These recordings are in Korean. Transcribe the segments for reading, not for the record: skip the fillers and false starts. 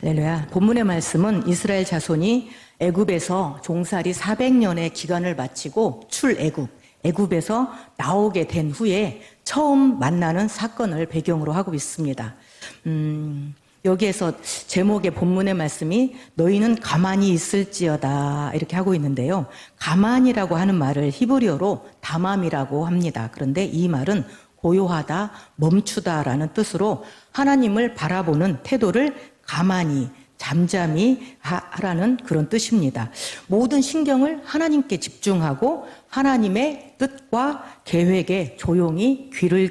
할렐루야. 본문의 말씀은 이스라엘 자손이 애굽에서 종살이 400년의 기간을 마치고 애굽에서 나오게 된 후에 처음 만나는 사건을 배경으로 하고 있습니다. 여기에서 제목의 본문의 말씀이 너희는 가만히 있을지어다 이렇게 하고 있는데요. 가만히라고 하는 말을 히브리어로 다맘이라고 합니다. 그런데 이 말은 고요하다, 멈추다라는 뜻으로 하나님을 바라보는 태도를 가만히, 잠잠히 하라는 그런 뜻입니다. 모든 신경을 하나님께 집중하고 하나님의 뜻과 계획에 조용히 귀를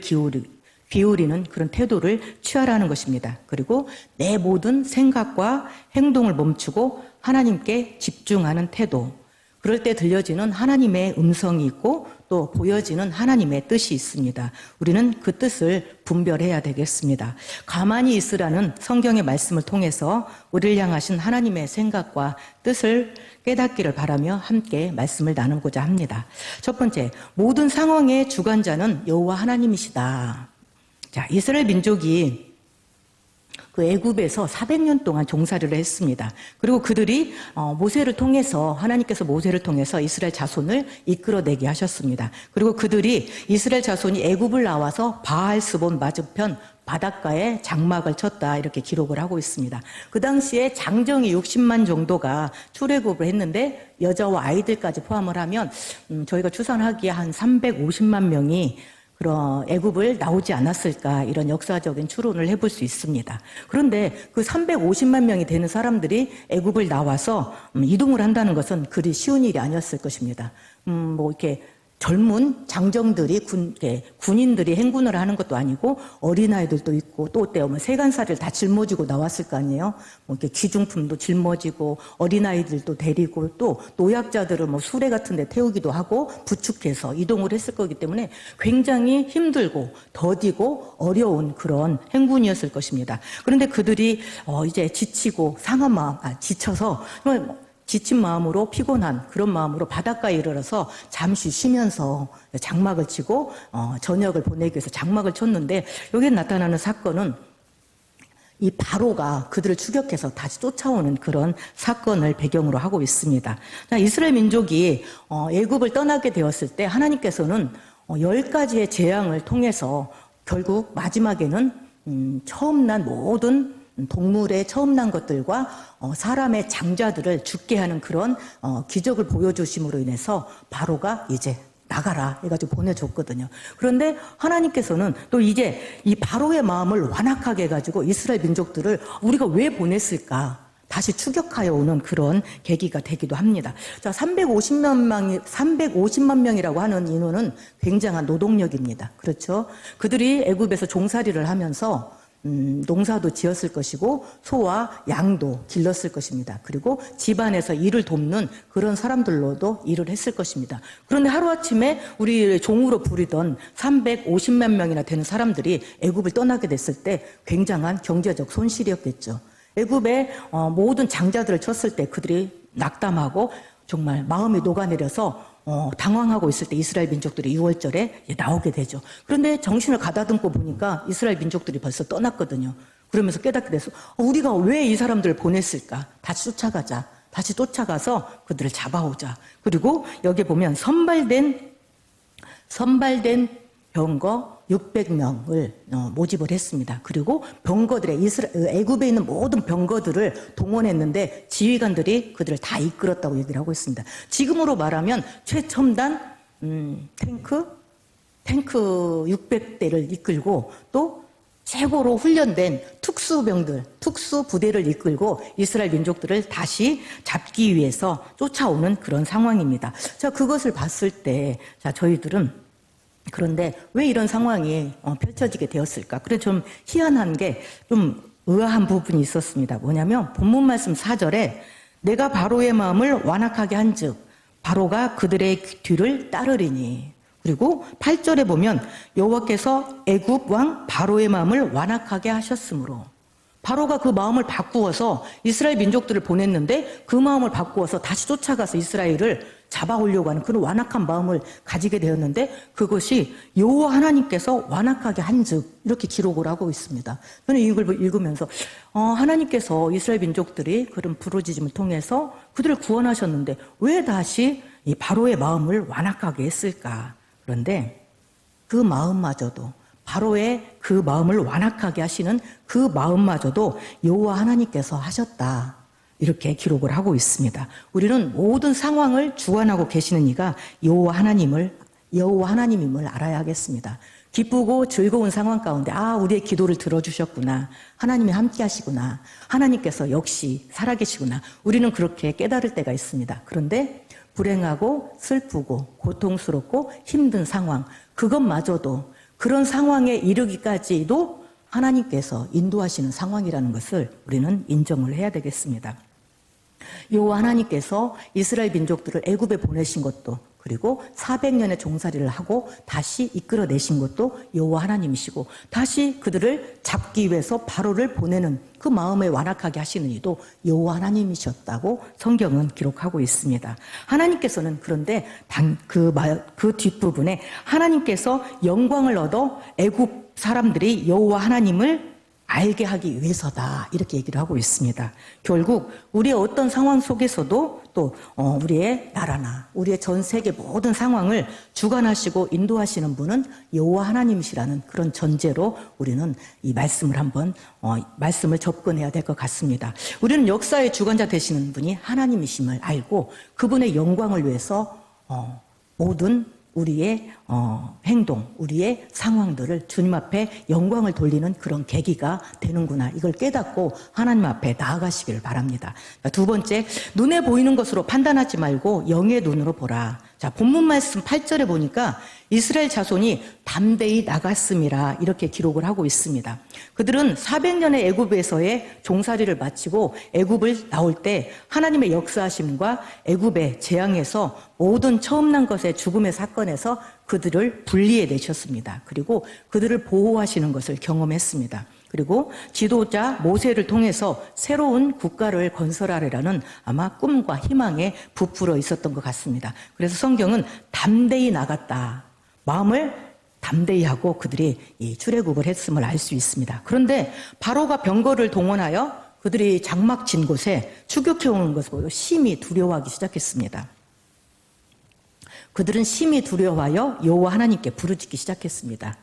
기울이는 그런 태도를 취하라는 것입니다. 그리고 내 모든 생각과 행동을 멈추고 하나님께 집중하는 태도. 그럴 때 들려지는 하나님의 음성이 있고 또 보여지는 하나님의 뜻이 있습니다. 우리는 그 뜻을 분별해야 되겠습니다. 가만히 있으라는 성경의 말씀을 통해서 우리를 향하신 하나님의 생각과 뜻을 깨닫기를 바라며 함께 말씀을 나누고자 합니다. 첫 번째, 모든 상황의 주관자는 여호와 하나님이시다. 자, 이스라엘 민족이 그 애굽에서 400년 동안 종살이를 했습니다. 그리고 그들이 모세를 통해서 하나님께서 모세를 통해서 이스라엘 자손을 이끌어내게 하셨습니다. 그리고 그들이 이스라엘 자손이 애굽을 나와서 바알스본 맞은편 바닷가에 장막을 쳤다 이렇게 기록을 하고 있습니다. 그 당시에 장정이 60만 정도가 출애굽을 했는데 여자와 아이들까지 포함을 하면 저희가 추산하기에 한 350만 명이 그런 애굽을 나오지 않았을까 이런 역사적인 추론을 해볼 수 있습니다. 그런데 그 350만 명이 되는 사람들이 애굽을 나와서 이동을 한다는 것은 그리 쉬운 일이 아니었을 것입니다. 이렇게 젊은 장정들이 군인들이 행군을 하는 것도 아니고 어린아이들도 있고 또 때오면 세간살이를 다 짊어지고 나왔을 거 아니에요. 이렇게 귀중품도 짊어지고 어린아이들도 데리고 또 노약자들을 수레 같은 데 태우기도 하고 부축해서 이동을 했을 거기 때문에 굉장히 힘들고 더디고 어려운 그런 행군이었을 것입니다. 그런데 그들이 이제 지치고 지쳐서 지친 마음으로 피곤한 그런 마음으로 바닷가에 이르러서 잠시 쉬면서 장막을 치고 저녁을 보내기 위해서 장막을 쳤는데 여기에 나타나는 사건은 이 바로가 그들을 추격해서 다시 쫓아오는 그런 사건을 배경으로 하고 있습니다. 자, 이스라엘 민족이 애굽을 떠나게 되었을 때 하나님께서는 10가지의 재앙을 통해서 결국 마지막에는 처음 난 모든 동물의 처음 난 것들과 사람의 장자들을 죽게 하는 그런 기적을 보여주심으로 인해서 바로가 이제 나가라 해가지고 보내줬거든요. 그런데 하나님께서는 또 이제 이 바로의 마음을 완악하게 해가지고 이스라엘 민족들을 우리가 왜 보냈을까? 다시 추격하여 오는 그런 계기가 되기도 합니다. 자, 350만 명이라고 하는 인원은 굉장한 노동력입니다. 그렇죠? 그들이 애굽에서 종살이를 하면서 농사도 지었을 것이고 소와 양도 길렀을 것입니다. 그리고 집안에서 일을 돕는 그런 사람들로도 일을 했을 것입니다. 그런데 하루아침에 우리 종으로 부리던 350만 명이나 되는 사람들이 애굽을 떠나게 됐을 때 굉장한 경제적 손실이었겠죠. 애굽의 모든 장자들을 쳤을 때 그들이 낙담하고 정말 마음이 녹아내려서 당황하고 있을 때 이스라엘 민족들이 6월절에 나오게 되죠. 그런데 정신을 가다듬고 보니까 이스라엘 민족들이 벌써 떠났거든요. 그러면서 깨닫게 돼서 우리가 왜 이 사람들을 보냈을까? 다시 쫓아가자. 다시 쫓아가서 그들을 잡아오자. 그리고 여기 보면 선발된 병거 600명을 모집을 했습니다. 그리고 병거들의 애굽에 있는 모든 병거들을 동원했는데 지휘관들이 그들을 다 이끌었다고 얘기를 하고 있습니다. 지금으로 말하면 최첨단 탱크 600대를 이끌고 또 최고로 훈련된 특수 부대를 이끌고 이스라엘 민족들을 다시 잡기 위해서 쫓아오는 그런 상황입니다. 자, 그것을 봤을 때 저희들은 그런데 왜 이런 상황이 펼쳐지게 되었을까? 그래 좀 희한한 게 좀 의아한 부분이 있었습니다. 뭐냐면 본문 말씀 4절에 내가 바로의 마음을 완악하게 한즉 바로가 그들의 뒤를 따르리니. 그리고 8절에 보면 여호와께서 애굽 왕 바로의 마음을 완악하게 하셨으므로 바로가 그 마음을 바꾸어서 이스라엘 민족들을 보냈는데 그 마음을 바꾸어서 다시 쫓아가서 이스라엘을 잡아오려고 하는 그런 완악한 마음을 가지게 되었는데 그것이 여호와 하나님께서 완악하게 한즉 이렇게 기록을 하고 있습니다. 저는 이걸 읽으면서 하나님께서 이스라엘 민족들이 그런 부르짖음을 통해서 그들을 구원하셨는데 왜 다시 이 바로의 마음을 완악하게 했을까? 그런데 그 마음마저도 바로의 그 마음을 완악하게 하시는 그 마음마저도 여호와 하나님께서 하셨다. 이렇게 기록을 하고 있습니다. 우리는 모든 상황을 주관하고 계시는 이가 여호와 하나님임을 알아야 하겠습니다. 기쁘고 즐거운 상황 가운데 우리의 기도를 들어주셨구나. 하나님이 함께 하시구나. 하나님께서 역시 살아계시구나. 우리는 그렇게 깨달을 때가 있습니다. 그런데 불행하고 슬프고 고통스럽고 힘든 상황, 그것마저도 그런 상황에 이르기까지도 하나님께서 인도하시는 상황이라는 것을 우리는 인정을 해야 되겠습니다. 여호와 하나님께서 이스라엘 민족들을 애굽에 보내신 것도 그리고 400년의 종살이를 하고 다시 이끌어내신 것도 여호와 하나님이시고 다시 그들을 잡기 위해서 바로를 보내는 그 마음에 완악하게 하시는 이도 여호와 하나님이셨다고 성경은 기록하고 있습니다. 하나님께서는 그런데 그 뒷부분에 하나님께서 영광을 얻어 애굽 사람들이 여호와 하나님을 알게 하기 위해서다 이렇게 얘기를 하고 있습니다. 결국 우리의 어떤 상황 속에서도 또 우리의 나라나 우리의 전 세계 모든 상황을 주관하시고 인도하시는 분은 여호와 하나님이시라는 그런 전제로 우리는 이 말씀을 말씀을 접근해야 될 것 같습니다. 우리는 역사의 주관자 되시는 분이 하나님이심을 알고 그분의 영광을 위해서 모든 우리의 행동, 우리의 상황들을 주님 앞에 영광을 돌리는 그런 계기가 되는구나. 이걸 깨닫고 하나님 앞에 나아가시기를 바랍니다. 두 번째, 눈에 보이는 것으로 판단하지 말고 영의 눈으로 보라. 자, 본문 말씀 8절에 보니까 이스라엘 자손이 담대히 나갔음이라 이렇게 기록을 하고 있습니다. 그들은 400년의 애굽에서의 종살이를 마치고 애굽을 나올 때 하나님의 역사하심과 애굽의 재앙에서 모든 처음 난 것의 죽음의 사건에서 그들을 분리해 내셨습니다. 그리고 그들을 보호하시는 것을 경험했습니다. 그리고 지도자 모세를 통해서 새로운 국가를 건설하리라는 아마 꿈과 희망에 부풀어 있었던 것 같습니다. 그래서 성경은 담대히 나갔다. 마음을 담대히 하고 그들이 이 출애굽을 했음을 알 수 있습니다. 그런데 바로가 병거를 동원하여 그들이 장막 진 곳에 추격해 오는 것을 보고 심히 두려워하기 시작했습니다. 그들은 심히 두려워하여 여호와 하나님께 부르짖기 시작했습니다.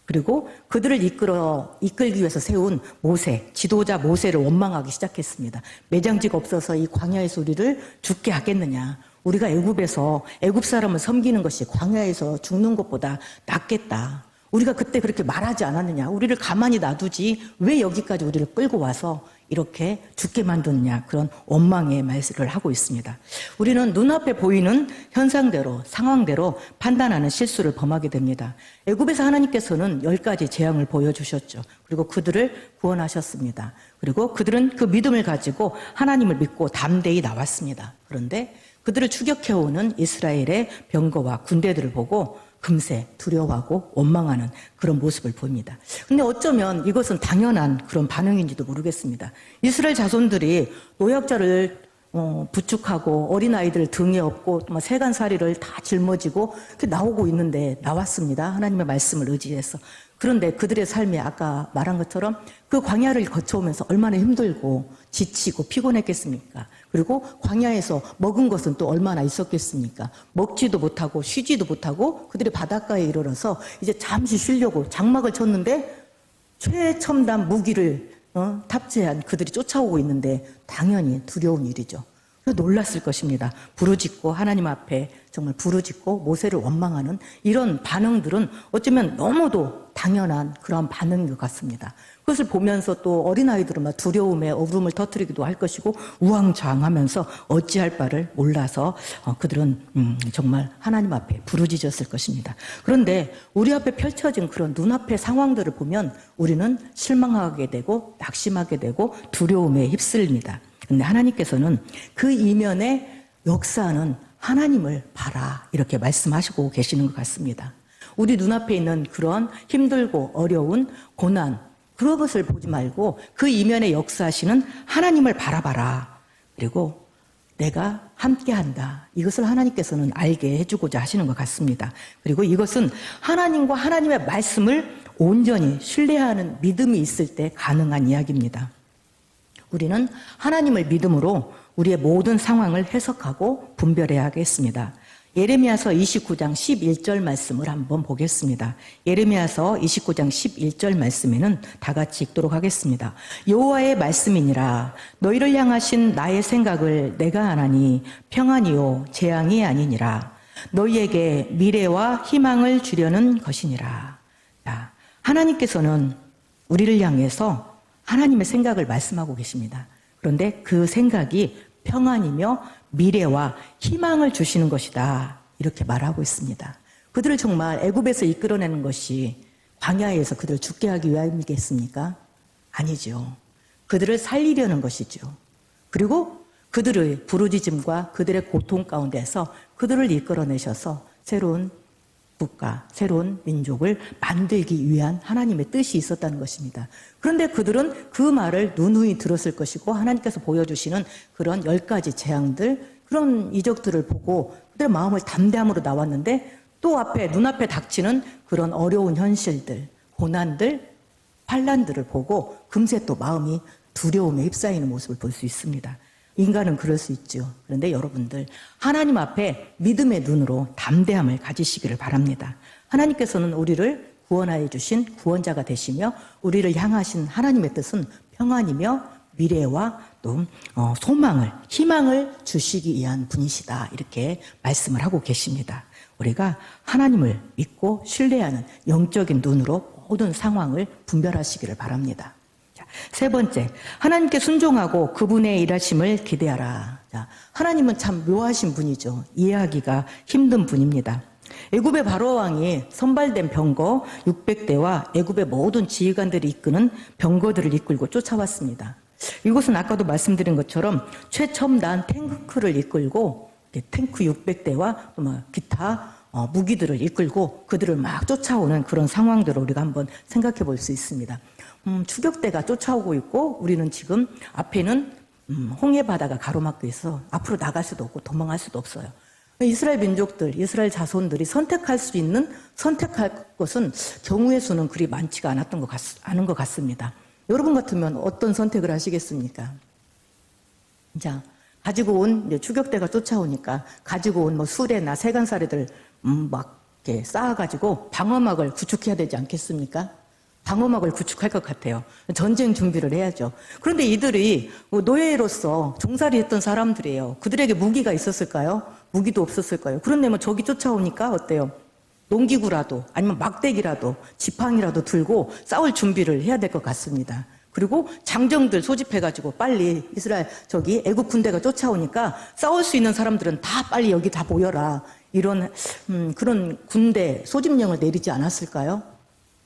그리고 그들을 이끌기 위해서 세운 모세, 지도자 모세를 원망하기 시작했습니다. 매장지가 없어서 이 광야에서 우리를 죽게 하겠느냐. 우리가 애굽 사람을 섬기는 것이 광야에서 죽는 것보다 낫겠다. 우리가 그때 그렇게 말하지 않았느냐. 우리를 가만히 놔두지 왜 여기까지 우리를 끌고 와서 이렇게 죽게 만드느냐. 그런 원망의 말씀을 하고 있습니다. 우리는 눈앞에 보이는 현상대로 상황대로 판단하는 실수를 범하게 됩니다. 애굽에서 하나님께서는 10가지 재앙을 보여주셨죠. 그리고 그들을 구원하셨습니다. 그리고 그들은 그 믿음을 가지고 하나님을 믿고 담대히 나왔습니다. 그런데 그들을 추격해오는 이스라엘의 병거와 군대들을 보고 금세 두려워하고 원망하는 그런 모습을 보입니다. 근데 어쩌면 이것은 당연한 그런 반응인지도 모르겠습니다. 이스라엘 자손들이 노약자를 부축하고 어린아이들 등에 업고 세간살이를 다 짊어지고 이렇게 나오고 있는데 나왔습니다. 하나님의 말씀을 의지해서. 그런데 그들의 삶이 아까 말한 것처럼 그 광야를 거쳐오면서 얼마나 힘들고 지치고 피곤했겠습니까? 그리고 광야에서 먹은 것은 또 얼마나 있었겠습니까? 먹지도 못하고 쉬지도 못하고 그들이 바닷가에 이르러서 이제 잠시 쉬려고 장막을 쳤는데 최첨단 무기를 탑재한 그들이 쫓아오고 있는데 당연히 두려운 일이죠. 놀랐을 것입니다. 부르짖고 하나님 앞에 정말 부르짖고 모세를 원망하는 이런 반응들은 어쩌면 너무도 당연한 그런 반응인 것 같습니다. 그것을 보면서 또 어린아이들은 막 두려움에 울음을 터뜨리기도 할 것이고 우왕좌왕하면서 어찌할 바를 몰라서 그들은 정말 하나님 앞에 부르짖었을 것입니다. 그런데 우리 앞에 펼쳐진 그런 눈앞의 상황들을 보면 우리는 실망하게 되고 낙심하게 되고 두려움에 휩쓸립니다. 그런데 하나님께서는 그 이면에 역사하는 하나님을 봐라 이렇게 말씀하시고 계시는 것 같습니다. 우리 눈앞에 있는 그런 힘들고 어려운 고난, 그런 것을 보지 말고 그 이면에 역사하시는 하나님을 바라봐라. 그리고 내가 함께한다. 이것을 하나님께서는 알게 해주고자 하시는 것 같습니다. 그리고 이것은 하나님과 하나님의 말씀을 온전히 신뢰하는 믿음이 있을 때 가능한 이야기입니다. 우리는 하나님을 믿음으로 우리의 모든 상황을 해석하고 분별해야 하겠습니다. 예레미야서 29장 11절 말씀을 한번 보겠습니다. 예레미야서 29장 11절 말씀에는 다 같이 읽도록 하겠습니다. 여호와의 말씀이니라. 너희를 향하신 나의 생각을 내가 아나니 평안이요 재앙이 아니니라. 너희에게 미래와 희망을 주려는 것이니라. 자, 하나님께서는 우리를 향해서 하나님의 생각을 말씀하고 계십니다. 그런데 그 생각이 평안이며 미래와 희망을 주시는 것이다. 이렇게 말하고 있습니다. 그들을 정말 애굽에서 이끌어내는 것이 광야에서 그들을 죽게 하기 위함이겠습니까? 아니죠. 그들을 살리려는 것이죠. 그리고 그들의 부르짖음과 그들의 고통 가운데서 그들을 이끌어내셔서 새로운 국가, 새로운 민족을 만들기 위한 하나님의 뜻이 있었다는 것입니다. 그런데 그들은 그 말을 누누이 들었을 것이고 하나님께서 보여주시는 그런 10가지 재앙들, 그런 이적들을 보고 그들의 마음을 담대함으로 나왔는데 또 눈앞에 닥치는 그런 어려운 현실들, 고난들, 환난들을 보고 금세 또 마음이 두려움에 휩싸이는 모습을 볼 수 있습니다. 인간은 그럴 수 있죠. 그런데 여러분들 하나님 앞에 믿음의 눈으로 담대함을 가지시기를 바랍니다. 하나님께서는 우리를 구원하여 주신 구원자가 되시며 우리를 향하신 하나님의 뜻은 평안이며 미래와 또 소망을, 희망을 주시기 위한 분이시다. 이렇게 말씀을 하고 계십니다. 우리가 하나님을 믿고 신뢰하는 영적인 눈으로 모든 상황을 분별하시기를 바랍니다. 세 번째, 하나님께 순종하고 그분의 일하심을 기대하라. 자, 하나님은 참 묘하신 분이죠. 이해하기가 힘든 분입니다. 애굽의 바로 왕이 선발된 병거 600대와 애굽의 모든 지휘관들이 이끄는 병거들을 이끌고 쫓아왔습니다. 이곳은 아까도 말씀드린 것처럼 최첨단 탱크를 이끌고 탱크 600대와 기타 무기들을 이끌고 그들을 막 쫓아오는 그런 상황들을 우리가 한번 생각해 볼 수 있습니다. 추격대가 쫓아오고 있고 우리는 지금 앞에는 홍해 바다가 가로막고 있어 앞으로 나갈 수도 없고 도망갈 수도 없어요. 이스라엘 민족들, 이스라엘 자손들이 선택할 것은 경우의 수는 그리 많지가 않은 것 같습니다. 여러분 같으면 어떤 선택을 하시겠습니까? 자, 가지고 온 추격대가 쫓아오니까 가지고 온 수레나 세간사리들 막 이렇게 쌓아가지고 방어막을 구축해야 되지 않겠습니까? 방어막을 구축할 것 같아요. 전쟁 준비를 해야죠. 그런데 이들이 노예로서 종살이했던 사람들이에요. 그들에게 무기가 있었을까요? 무기도 없었을까요? 그런데 적이 쫓아오니까 어때요? 농기구라도 아니면 막대기라도 지팡이라도 들고 싸울 준비를 해야 될 것 같습니다. 그리고 장정들 소집해가지고 빨리 애굽 군대가 쫓아오니까 싸울 수 있는 사람들은 다 빨리 여기 다 모여라. 이런 그런 군대 소집령을 내리지 않았을까요?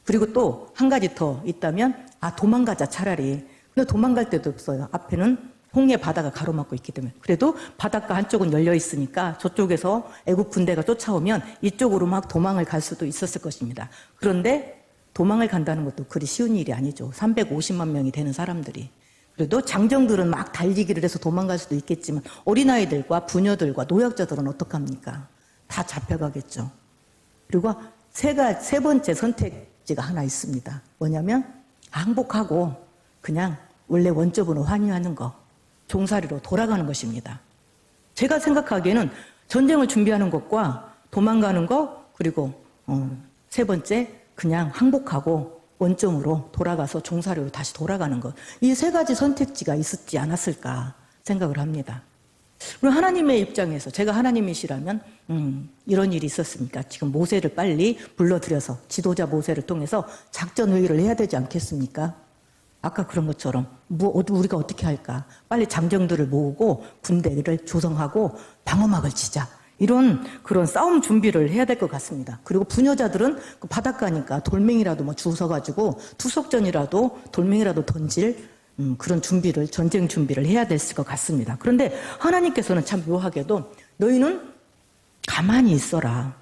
그리고 또 한 가지 더 있다면 도망가자 차라리. 근데 도망갈 데도 없어요. 앞에는 홍해 바다가 가로막고 있기 때문에. 그래도 바닷가 한쪽은 열려 있으니까 저쪽에서 애굽 군대가 쫓아오면 이쪽으로 막 도망을 갈 수도 있었을 것입니다. 그런데 도망을 간다는 것도 그리 쉬운 일이 아니죠. 350만 명이 되는 사람들이. 그래도 장정들은 막 달리기를 해서 도망갈 수도 있겠지만 어린아이들과 부녀들과 노약자들은 어떡합니까? 다 잡혀가겠죠. 그리고 세 번째 선택지가 하나 있습니다. 뭐냐면 항복하고 그냥 원래 원점으로 환희하는 거, 종살이로 돌아가는 것입니다. 제가 생각하기에는 전쟁을 준비하는 것과 도망가는 것, 그리고 세 번째 그냥 항복하고 원점으로 돌아가서 종살이로 다시 돌아가는 것, 이 세 가지 선택지가 있었지 않았을까 생각을 합니다. 그리고 하나님의 입장에서 제가 하나님이시라면 이런 일이 있었습니까? 지금 모세를 빨리 불러들여서 지도자 모세를 통해서 작전 회의를 해야 되지 않겠습니까? 아까 그런 것처럼 우리가 어떻게 할까? 빨리 장정들을 모으고 군대를 조성하고 방어막을 치자. 이런 그런 싸움 준비를 해야 될 것 같습니다. 그리고 부녀자들은 그 바닷가니까 돌멩이라도 주워가지고 투석전이라도 돌멩이라도 던질 그런 전쟁 준비를 해야 됐을 것 같습니다. 그런데 하나님께서는 참 묘하게도 너희는 가만히 있어라.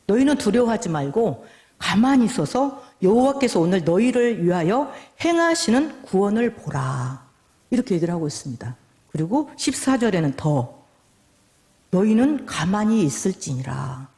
너희는 두려워하지 말고 가만히 있어서 여호와께서 오늘 너희를 위하여 행하시는 구원을 보라. 이렇게 얘기를 하고 있습니다. 그리고 14절에는 더 너희는 가만히 있을지니라.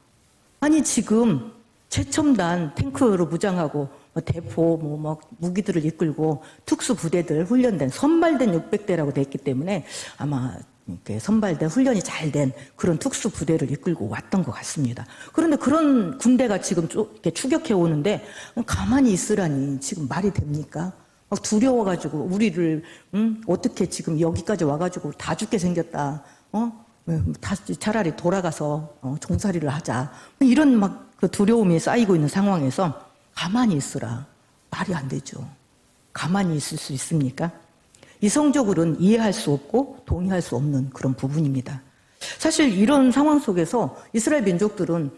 아니 지금 최첨단 탱크로 무장하고 대포 막 무기들을 이끌고 특수 부대들 훈련된 선발된 600대라고 돼 있기 때문에 아마 이렇게 선발된 훈련이 잘 된 그런 특수 부대를 이끌고 왔던 것 같습니다. 그런데 그런 군대가 지금 이렇게 추격해 오는데 가만히 있으라니 지금 말이 됩니까? 막 두려워가지고 우리를 어떻게 지금 여기까지 와가지고 다 죽게 생겼다. 차라리 돌아가서 종살이를 하자. 이런 막 그 두려움이 쌓이고 있는 상황에서 가만히 있으라. 말이 안 되죠. 가만히 있을 수 있습니까? 이성적으로는 이해할 수 없고 동의할 수 없는 그런 부분입니다. 사실 이런 상황 속에서 이스라엘 민족들은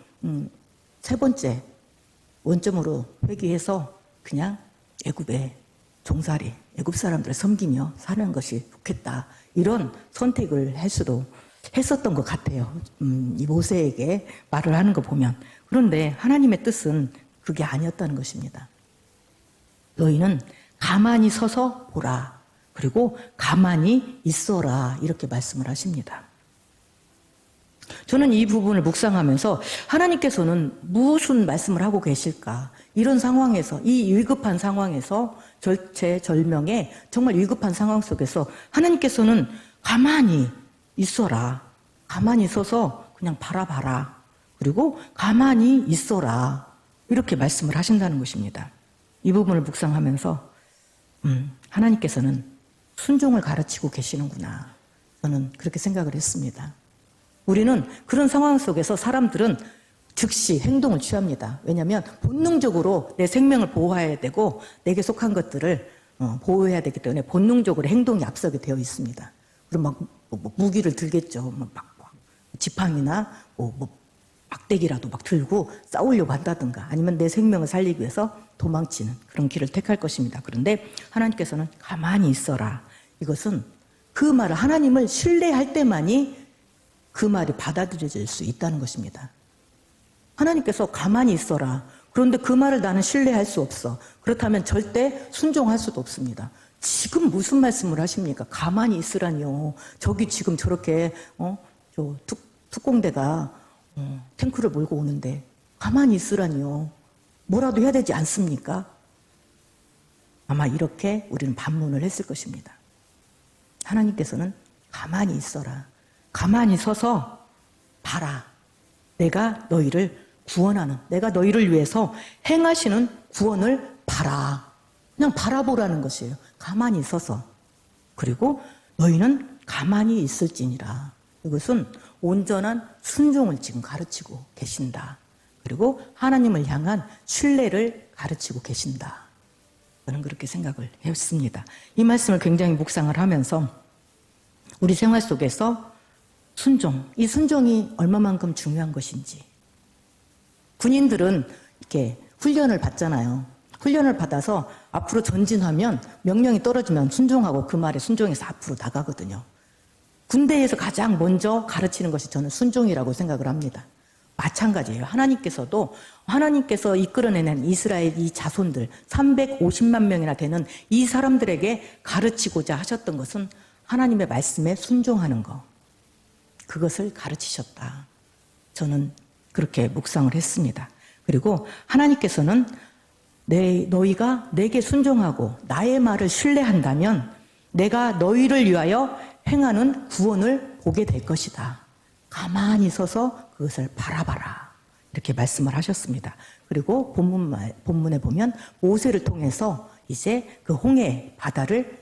세 번째 원점으로 회귀해서 그냥 애굽의 종살이, 애굽 사람들을 섬기며 사는 것이 좋겠다. 이런 선택을 할 수도 했었던 것 같아요. 이 모세에게 말을 하는 거 보면. 그런데 하나님의 뜻은 그게 아니었다는 것입니다. 너희는 가만히 서서 보라. 그리고 가만히 있어라. 이렇게 말씀을 하십니다. 저는 이 부분을 묵상하면서 하나님께서는 무슨 말씀을 하고 계실까? 이런 상황에서, 이 위급한 상황에서 절체절명의 정말 위급한 상황 속에서 하나님께서는 가만히 있어라. 가만히 서서 그냥 바라봐라. 그리고 가만히 있어라. 이렇게 말씀을 하신다는 것입니다. 이 부분을 묵상하면서 하나님께서는 순종을 가르치고 계시는구나. 저는 그렇게 생각을 했습니다. 우리는 그런 상황 속에서 사람들은 즉시 행동을 취합니다. 왜냐하면 본능적으로 내 생명을 보호해야 되고 내게 속한 것들을 보호해야 되기 때문에 본능적으로 행동이 앞서게 되어 있습니다. 그럼 막 무기를 들겠죠. 지팡이나 막대기라도 막 들고 싸우려고 한다든가 아니면 내 생명을 살리기 위해서 도망치는 그런 길을 택할 것입니다. 그런데 하나님께서는 가만히 있어라. 이것은 그 말을 하나님을 신뢰할 때만이 그 말이 받아들여질 수 있다는 것입니다. 하나님께서 가만히 있어라. 그런데 그 말을 나는 신뢰할 수 없어. 그렇다면 절대 순종할 수도 없습니다. 지금 무슨 말씀을 하십니까? 가만히 있으라니요. 저기 지금 저렇게 특공대가 탱크를 몰고 오는데 가만히 있으라니요. 뭐라도 해야 되지 않습니까? 아마 이렇게 우리는 반문을 했을 것입니다. 하나님께서는 가만히 있어라. 가만히 서서 봐라. 내가 너희를 구원하는, 내가 너희를 위해서 행하시는 구원을 봐라. 그냥 바라보라는 것이에요. 가만히 서서. 그리고 너희는 가만히 있을지니라. 이것은 온전한 순종을 지금 가르치고 계신다. 그리고 하나님을 향한 신뢰를 가르치고 계신다. 저는 그렇게 생각을 했습니다. 이 말씀을 굉장히 묵상을 하면서 우리 생활 속에서 순종, 이 순종이 얼마만큼 중요한 것인지. 군인들은 이렇게 훈련을 받잖아요. 훈련을 받아서 앞으로 전진하면 명령이 떨어지면 순종하고 그 말에 순종해서 앞으로 나가거든요. 군대에서 가장 먼저 가르치는 것이 저는 순종이라고 생각을 합니다. 마찬가지예요. 하나님께서 이끌어내는 이스라엘 이 자손들 350만 명이나 되는 이 사람들에게 가르치고자 하셨던 것은 하나님의 말씀에 순종하는 것. 그것을 가르치셨다. 저는 그렇게 묵상을 했습니다. 그리고 하나님께서는 너희가 내게 순종하고 나의 말을 신뢰한다면 내가 너희를 위하여 행하는 구원을 보게 될 것이다. 가만히 서서 그것을 바라봐라. 이렇게 말씀을 하셨습니다. 그리고 본문에 보면 모세를 통해서 이제 그 홍해 바다를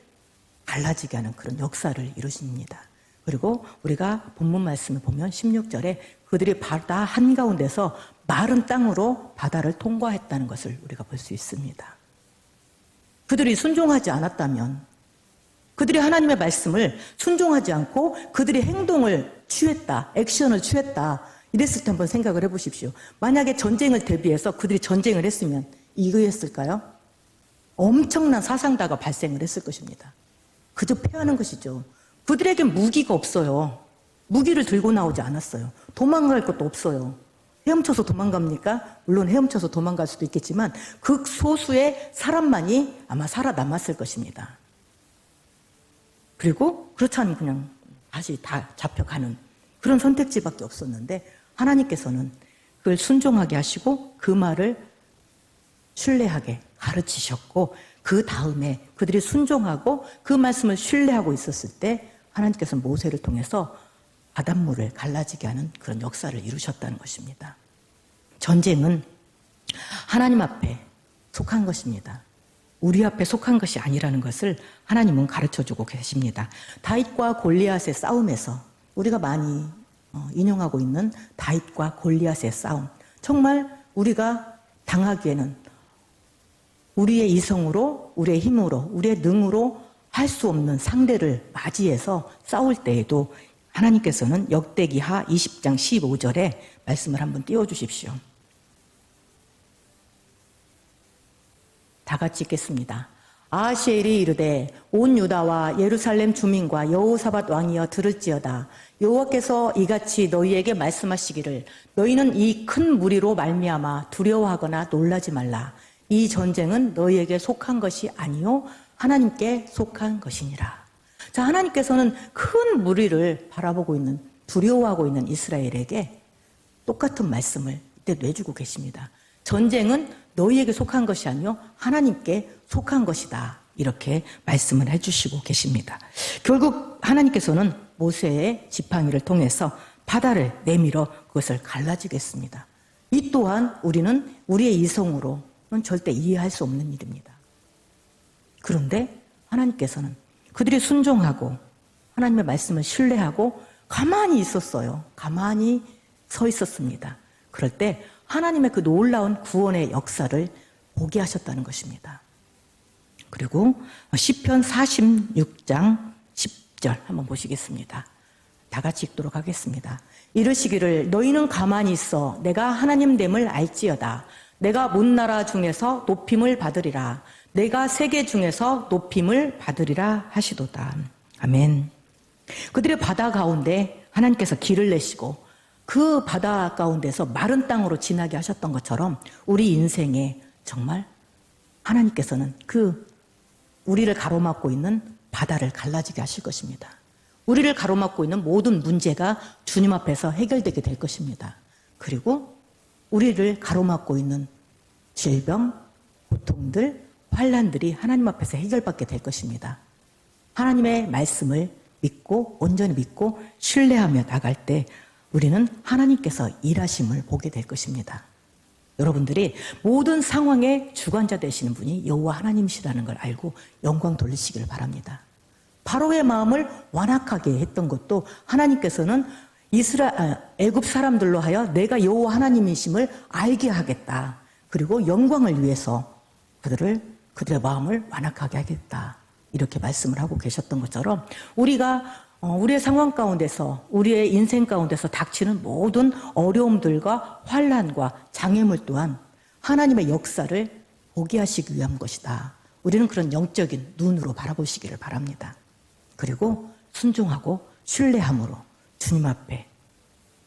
갈라지게 하는 그런 역사를 이루십니다. 그리고 우리가 본문 말씀을 보면 16절에 그들이 바다 한가운데서 마른 땅으로 바다를 통과했다는 것을 우리가 볼 수 있습니다. 그들이 순종하지 않았다면, 그들이 하나님의 말씀을 순종하지 않고 그들이 행동을 취했다, 액션을 취했다, 이랬을 때 한번 생각을 해보십시오. 만약에 전쟁을 대비해서 그들이 전쟁을 했으면 이거였을까요? 엄청난 사상다가 발생을 했을 것입니다. 그저 패하는 것이죠. 그들에게 무기가 없어요. 무기를 들고 나오지 않았어요. 도망갈 것도 없어요. 헤엄쳐서 도망갑니까? 물론 헤엄쳐서 도망갈 수도 있겠지만 극소수의 사람만이 아마 살아남았을 것입니다. 그리고 그렇지 않으면 그냥 다시 다 잡혀가는 그런 선택지밖에 없었는데 하나님께서는 그걸 순종하게 하시고 그 말을 신뢰하게 가르치셨고 그 다음에 그들이 순종하고 그 말씀을 신뢰하고 있었을 때 하나님께서는 모세를 통해서 바닷물을 갈라지게 하는 그런 역사를 이루셨다는 것입니다. 전쟁은 하나님 앞에 속한 것입니다. 우리 앞에 속한 것이 아니라는 것을 하나님은 가르쳐주고 계십니다. 다윗과 골리앗의 싸움에서 우리가 많이 인용하고 있는 다윗과 골리앗의 싸움, 정말 우리가 당하기에는 우리의 이성으로, 우리의 힘으로, 우리의 능으로 할 수 없는 상대를 맞이해서 싸울 때에도 하나님께서는 역대기하 20장 15절에 말씀을 한번 띄워주십시오. 다 같이 읽겠습니다. 아하시엘이 이르되 온 유다와 예루살렘 주민과 여호사밧 왕이여 들을지어다. 여호와께서 이같이 너희에게 말씀하시기를 너희는 이 큰 무리로 말미암아 두려워하거나 놀라지 말라. 이 전쟁은 너희에게 속한 것이 아니요 하나님께 속한 것이니라. 자, 하나님께서는 큰 무리를 바라보고 있는, 두려워하고 있는 이스라엘에게 똑같은 말씀을 이때 내주고 계십니다. 전쟁은 너희에게 속한 것이 아니요 하나님께 속한 것이다. 이렇게 말씀을 해주시고 계십니다. 결국 하나님께서는 모세의 지팡이를 통해서 바다를 내밀어 그것을 갈라지게 했습니다. 이 또한 우리는 우리의 이성으로는 절대 이해할 수 없는 일입니다. 그런데 하나님께서는 그들이 순종하고 하나님의 말씀을 신뢰하고 가만히 있었어요. 가만히 서 있었습니다. 그럴 때 하나님의 그 놀라운 구원의 역사를 보게 하셨다는 것입니다. 그리고 시편 46장 10절 한번 보시겠습니다. 다 같이 읽도록 하겠습니다. 이르시기를 너희는 가만히 있어 내가 하나님됨을 알지어다. 내가 문 나라 중에서 높임을 받으리라. 내가 세계 중에서 높임을 받으리라 하시도다. 아멘. 그들의 바다 가운데 하나님께서 길을 내시고 그 바다 가운데서 마른 땅으로 지나게 하셨던 것처럼 우리 인생에 정말 하나님께서는 그 우리를 가로막고 있는 바다를 갈라지게 하실 것입니다. 우리를 가로막고 있는 모든 문제가 주님 앞에서 해결되게 될 것입니다. 그리고 우리를 가로막고 있는 질병, 고통들, 환난들이 하나님 앞에서 해결받게 될 것입니다. 하나님의 말씀을 믿고 온전히 믿고 신뢰하며 나갈 때 우리는 하나님께서 일하심을 보게 될 것입니다. 여러분들이 모든 상황의 주관자 되시는 분이 여호와 하나님이시라는 걸 알고 영광 돌리시기를 바랍니다. 바로의 마음을 완악하게 했던 것도 하나님께서는 애굽 사람들로 하여 내가 여호와 하나님이심을 알게 하겠다. 그리고 영광을 위해서 그들의 마음을 완악하게 하겠다. 이렇게 말씀을 하고 계셨던 것처럼 우리가 우리의 상황 가운데서 우리의 인생 가운데서 닥치는 모든 어려움들과 환난과 장애물 또한 하나님의 역사를 보게 하시기 위한 것이다. 우리는 그런 영적인 눈으로 바라보시기를 바랍니다. 그리고 순종하고 신뢰함으로 주님 앞에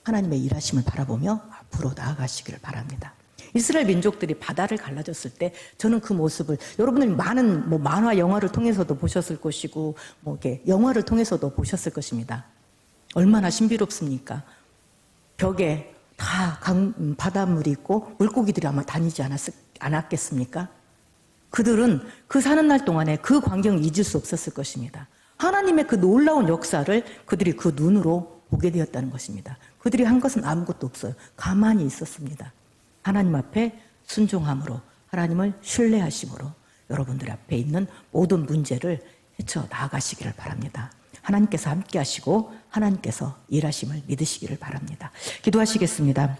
하나님의 일하심을 바라보며 앞으로 나아가시기를 바랍니다. 이스라엘 민족들이 바다를 갈라졌을 때 저는 그 모습을 여러분들이 많은 만화 영화를 통해서도 보셨을 것이고 이렇게 영화를 통해서도 보셨을 것입니다. 얼마나 신비롭습니까? 벽에 다 바닷물이 있고 물고기들이 아마 다니지 않았겠습니까? 그들은 그 사는 날 동안에 그 광경을 잊을 수 없었을 것입니다. 하나님의 그 놀라운 역사를 그들이 그 눈으로 보게 되었다는 것입니다. 그들이 한 것은 아무것도 없어요. 가만히 있었습니다. 하나님 앞에 순종함으로 하나님을 신뢰하심으로 여러분들 앞에 있는 모든 문제를 헤쳐 나아가시기를 바랍니다. 하나님께서 함께 하시고 하나님께서 일하심을 믿으시기를 바랍니다. 기도하시겠습니다.